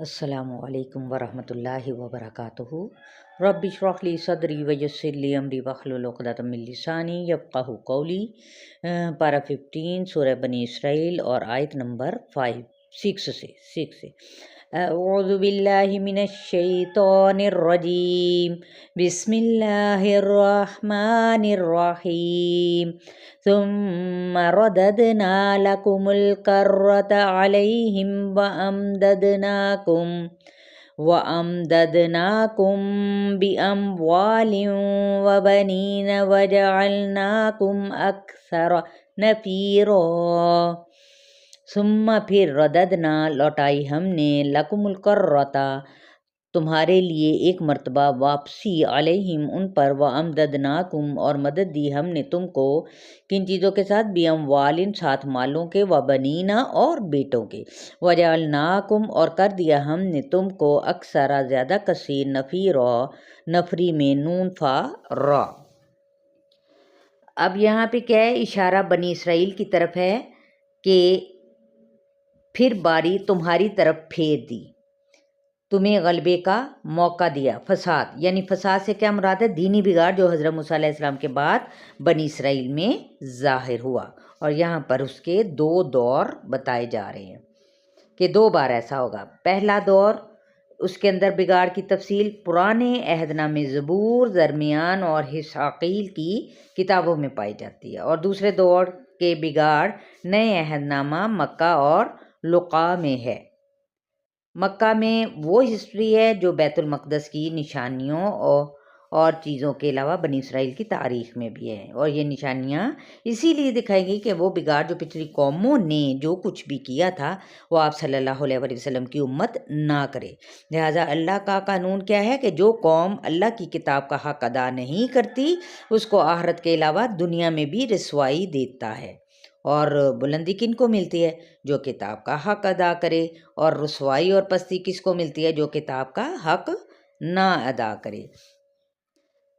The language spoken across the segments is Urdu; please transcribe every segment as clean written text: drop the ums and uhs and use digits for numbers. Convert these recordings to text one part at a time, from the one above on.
السلام علیکم ورحمۃ اللہ وبرکاتہ۔ رب اشرح لی صدری ویسر لی امری واحلل عقدۃ من لسانی یفقہوا قولی۔ پارہ 15 سورہ بنی اسرائیل اور آیت نمبر 6 سے اعوذ باللہ من الشیطان الرجیم، بسم اللہ الرحمن الرحیم۔ ثم رددنا لكم الكرة عليهم وأمددناكم بأموال وبنين وجعلناكم أكثر نفيرا۔ ثم پھر رددنا لوٹائی ہم نے لکم الکرۃ تمہارے لیے ایک مرتبہ واپسی علیہم ان پر، وامددناکم اور مدد دی ہم نے تم کو کن چیزوں کے ساتھ، باموالن ساتھ مالوں کے، وبنینا اور بیٹوں کے، وجعلناکم اور کر دیا ہم نے تم کو اکثر زیادہ کثیر، نفیرا نفری میں نون فا را۔ اب یہاں پہ کیا ہے، اشارہ بنی اسرائیل کی طرف ہے کہ پھر باری تمہاری طرف پھیر دی، تمہیں غلبے کا موقع دیا۔ فساد یعنی فساد سے کیا مراد ہے، دینی بگاڑ جو حضرت موسیٰ علیہ السلام کے بعد بنی اسرائیل میں ظاہر ہوا، اور یہاں پر اس کے دو دور بتائے جا رہے ہیں کہ 2 بار ایسا ہوگا۔ پہلا دور، اس کے اندر بگاڑ کی تفصیل پرانے عہد نامے زبور، درمیان اور حسقیل کی کتابوں میں پائی جاتی ہے، اور دوسرے دور کے بگاڑ نئے عہد نامہ مکہ اور لقا میں ہے۔ مکہ میں وہ ہسٹری ہے جو بیت المقدس کی نشانیوں اور چیزوں کے علاوہ بنی اسرائیل کی تاریخ میں بھی ہے، اور یہ نشانیاں اسی لیے دکھائیں گی کہ وہ بگاڑ جو پچھلی قوموں نے جو کچھ بھی کیا تھا وہ آپ صلی اللہ علیہ وسلم کی امت نہ کرے۔ لہٰذا اللہ کا قانون کیا ہے کہ جو قوم اللہ کی کتاب کا حق ادا نہیں کرتی اس کو آخرت کے علاوہ دنیا میں بھی رسوائی دیتا ہے، اور بلندی کن کو ملتی ہے، جو کتاب کا حق ادا کرے، اور رسوائی اور پستی کس کو ملتی ہے، جو کتاب کا حق نہ ادا کرے۔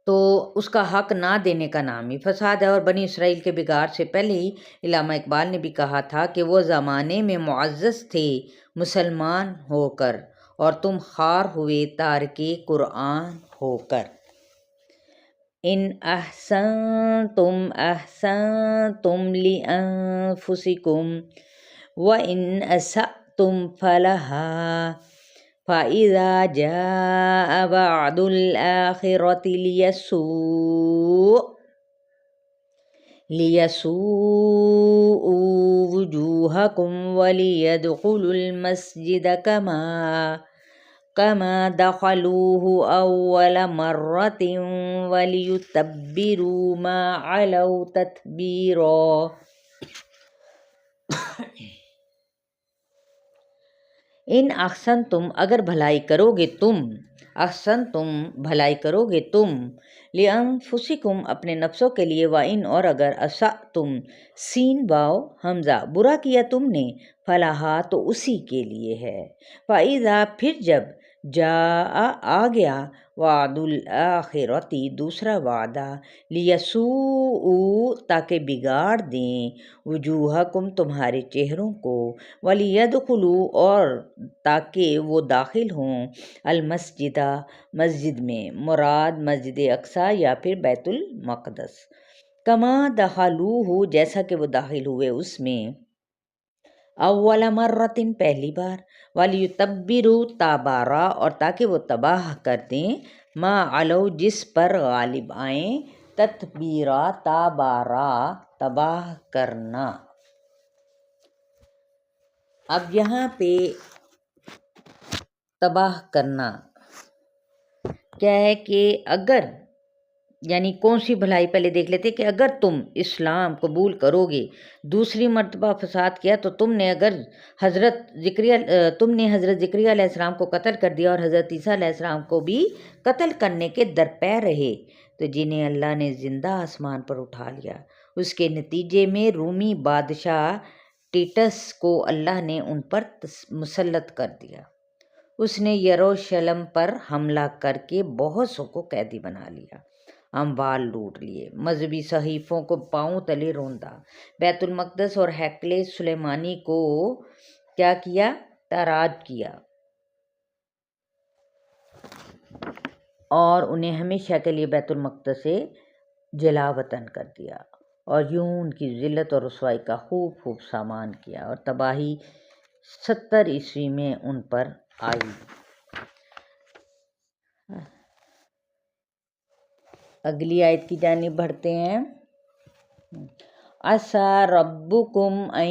تو اس کا حق نہ دینے کا نام ہی فساد ہے، اور بنی اسرائیل کے بگاڑ سے پہلے ہی علامہ اقبال نے بھی کہا تھا کہ وہ زمانے میں معزز تھے مسلمان ہو کر، اور تم خوار ہوئے تارکِ قرآن ہو کر۔ ان احسنتم احسنتم لانفسکم وان اسأتم فلها فاذا جاء بعد الآخرة ليسوءوا وجوهكم وليدخلوا المسجد كما دخلوه أول مرة وليتبروا ما علوا تتبيرا۔ ان احسن تم اگر بھلائی کرو گے تم، احسن تم بھلائی کرو گے تم، لانفسکم اپنے نفسوں کے لیے، وان اور اگر اسأتم سین واو حمزہ برا کیا تم نے، فلاحا تو اسی کے لیے ہے، فاذا پھر جب، جاء آ گیا، وعد الآخرتی دوسرا وعدہ، لیسوءوا تاکہ بگاڑ دیں، وجوہکم تمہارے چہروں کو، ولیدخلوا اور تاکہ وہ داخل ہوں، المسجد مسجد میں، مراد مسجد اقصیٰ یا پھر بیت المقدس، کما دخلوہ جیسا کہ وہ داخل ہوئے اس میں، اول مرۃ پہلی بار، ولیتبروا تابارا اور تاکہ وہ تباہ کر دیں، ما علو جس پر غالب آئیں، تتبیرا تابارا تباہ کرنا۔ اب یہاں پہ تباہ کرنا کیا ہے کہ اگر، یعنی کون سی بھلائی پہلے دیکھ لیتے کہ اگر تم اسلام قبول کرو گے، دوسری مرتبہ فساد کیا تو تم نے حضرت زکریا علیہ السلام کو قتل کر دیا، اور حضرت عیسیٰ علیہ السلام کو بھی قتل کرنے کے درپے رہے، تو جنہیں اللہ نے زندہ آسمان پر اٹھا لیا، اس کے نتیجے میں رومی بادشاہ ٹیٹس کو اللہ نے ان پر مسلط کر دیا۔ اس نے یروشلم پر حملہ کر کے بہت سو کو قیدی بنا لیا، اموال لوٹ لیے، مذہبی صحیفوں کو پاؤں تلے روندا، بیت المقدس اور ہیکل سلیمانی کو کیا کیا، تاراج کیا، اور انہیں ہمیشہ کے لیے بیت المقدس سے جلا وطن کر دیا، اور یوں ان کی ذلت اور رسوائی کا خوب سامان کیا، اور تباہی 70 عیسوی میں ان پر آئی۔ اگلی آیت کی جانب بڑھتے ہیں۔ عَسَىٰ رَبُّكُمْ أَن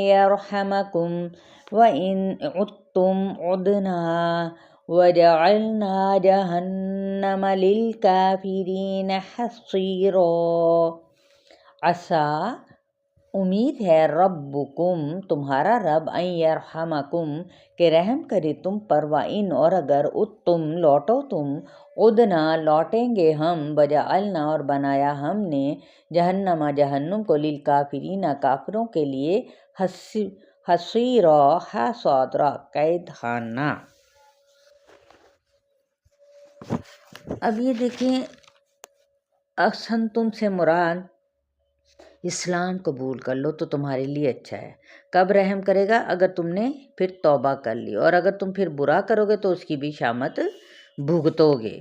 يَرْحَمَكُمْ وَإِنْ عُدْتُمْ عُدْنَا وَجَعَلْنَا جَهَنَّمَ لِلْكَافِرِينَ حَصِيرًا۔ عَسَىٰ امید ہے، ربکم تمہارا رب، ان یرحمکم کہ رحم کرے تم پر، وَإِنْ اور اگر تم لوٹو تم، عدنا لوٹیں گے ہم، وجعلنا اور بنایا ہم نے، جہنم کو، للکافرین کافروں کے لیے، حصیرا حاصادرا قید خانہ۔ اب یہ دیکھیں، احسنتم سے مراد اسلام قبول کر لو تو تمہارے لیے اچھا ہے۔ کب رحم کرے گا؟ اگر تم نے پھر توبہ کر لی، اور اگر تم پھر برا کرو گے تو اس کی بھی شامت بھگتو گے۔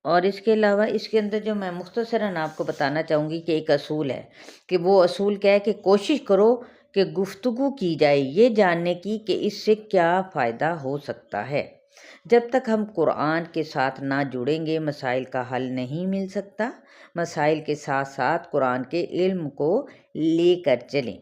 اور اس کے علاوہ اس کے اندر جو میں مختصراً آپ کو بتانا چاہوں گی کہ ایک اصول ہے، کہ وہ اصول کیا ہے کہ کوشش کرو کہ گفتگو کی جائے یہ جاننے کی کہ اس سے کیا فائدہ ہو سکتا ہے۔ جب تک ہم قرآن کے ساتھ نہ جڑیں گے مسائل کا حل نہیں مل سکتا۔ مسائل کے ساتھ ساتھ قرآن کے علم کو لے کر چلیں،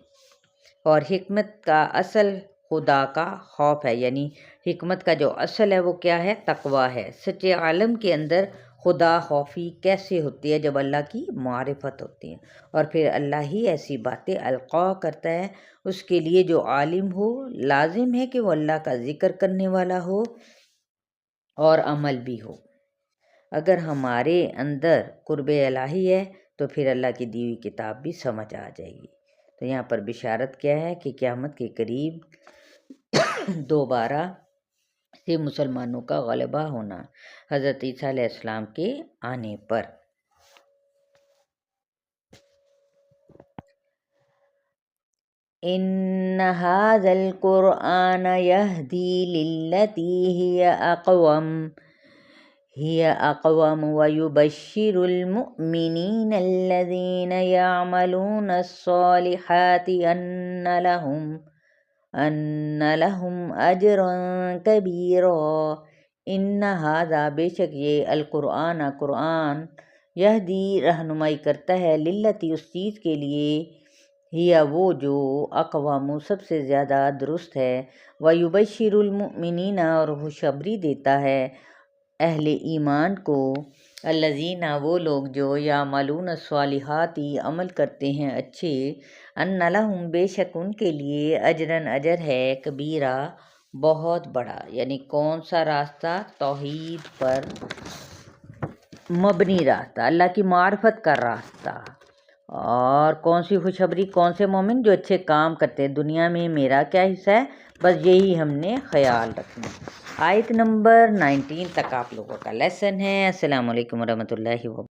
اور حکمت کا اصل خدا کا خوف ہے، یعنی حکمت کا جو اصل ہے وہ کیا ہے؟ تقویٰ ہے۔ سچے عالم کے اندر خدا خوفی کیسے ہوتی ہے؟ جب اللہ کی معرفت ہوتی ہے، اور پھر اللہ ہی ایسی باتیں القاء کرتا ہے۔ اس کے لیے جو عالم ہو لازم ہے کہ وہ اللہ کا ذکر کرنے والا ہو اور عمل بھی ہو۔ اگر ہمارے اندر قرب الہی ہے تو پھر اللہ کی دی ہوئی کتاب بھی سمجھ آ جائے گی۔ تو یہاں پر بشارت کیا ہے کہ قیامت کے قریب دوبارہ سے مسلمانوں کا غلبہ ہونا حضرت عیسیٰ علیہ السلام کے آنے پر۔ ان ھذا القرآن یہدی للتی ہی اقوم ویبشر المؤمنین الذین یعملون الصالحات ان لہم اجرا کبیرا۔ ان ھذا بے شک یہ، القرآن قرآن، یہدی رہنمائی کرتا ہے، للتی اس چیز کے لیے، ہی وہ جو، اقوام سب سے زیادہ درست ہے، ویبشر المؤمنین اور خوشخبری دیتا ہے اہل ایمان کو، الذین وہ لوگ جو، یعملون الصالحات عمل کرتے ہیں اچھے، ان لہم بے شک ان کے لیے، اجرن اجر ہے، کبیرہ بہت بڑا۔ یعنی کون سا راستہ؟ توحید پر مبنی راستہ، اللہ کی معرفت کا راستہ۔ اور کون سی خوشخبری؟ کون سے مومن؟ جو اچھے کام کرتے ہیں۔ دنیا میں میرا کیا حصہ ہے؟ بس یہی ہم نے خیال رکھنا۔ آیت نمبر 19 تک آپ لوگوں کا لیسن ہے۔ السلام علیکم ورحمۃ اللہ وبرکاتہ۔